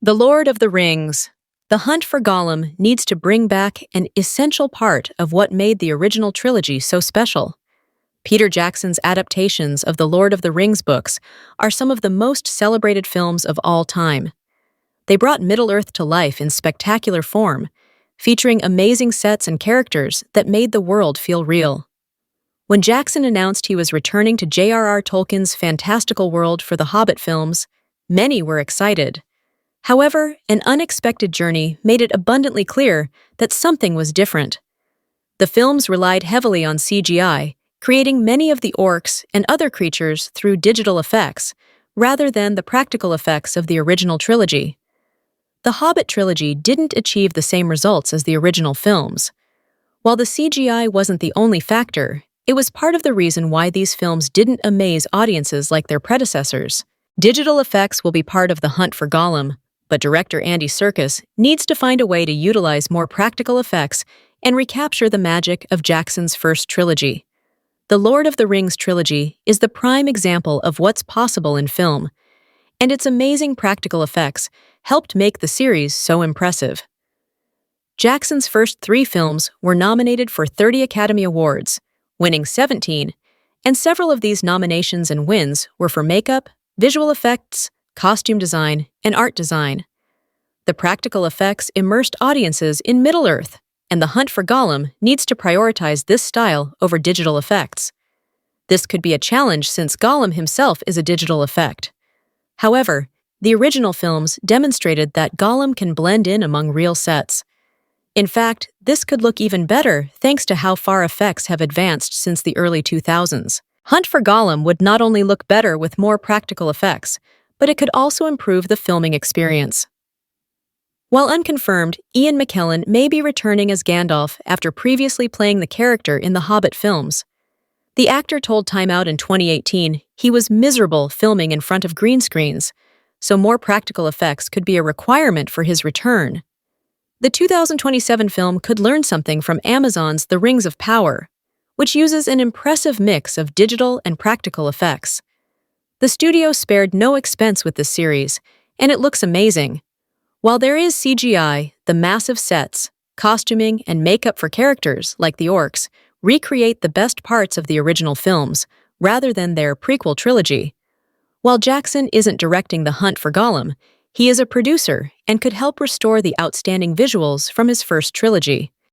The Lord of the Rings. The hunt for Gollum needs to bring back an essential part of what made the original trilogy so special. Peter Jackson's adaptations of the Lord of the Rings books are some of the most celebrated films of all time. They brought Middle-earth to life in spectacular form, featuring amazing sets and characters that made the world feel real. When Jackson announced he was returning to J.R.R. Tolkien's fantastical world for the Hobbit films, many were excited. However, an unexpected journey made it abundantly clear that something was different. The films relied heavily on CGI, creating many of the orcs and other creatures through digital effects, rather than the practical effects of the original trilogy. The Hobbit trilogy didn't achieve the same results as the original films. While the CGI wasn't the only factor, it was part of the reason why these films didn't amaze audiences like their predecessors. Digital effects will be part of the hunt for Gollum, but director Andy Serkis needs to find a way to utilize more practical effects and recapture the magic of Jackson's first trilogy. The Lord of the Rings trilogy is the prime example of what's possible in film, and its amazing practical effects helped make the series so impressive. Jackson's first 3 films were nominated for 30 Academy Awards, winning 17, and several of these nominations and wins were for makeup, visual effects, costume design, and art design. The practical effects immersed audiences in Middle-earth, and the hunt for Gollum needs to prioritize this style over digital effects. This could be a challenge since Gollum himself is a digital effect. However, the original films demonstrated that Gollum can blend in among real sets. In fact, this could look even better thanks to how far effects have advanced since the early 2000s. Hunt for Gollum would not only look better with more practical effects, but it could also improve the filming experience. While unconfirmed, Ian McKellen may be returning as Gandalf after previously playing the character in the Hobbit films. The actor told Time Out in 2018 he was miserable filming in front of green screens, so more practical effects could be a requirement for his return. The 2027 film could learn something from Amazon's The Rings of Power, which uses an impressive mix of digital and practical effects. The studio spared no expense with this series, and it looks amazing. While there is CGI, the massive sets, costuming, and makeup for characters, like the orcs, recreate the best parts of the original films, rather than their prequel trilogy. While Jackson isn't directing the hunt for Gollum, he is a producer and could help restore the outstanding visuals from his first trilogy.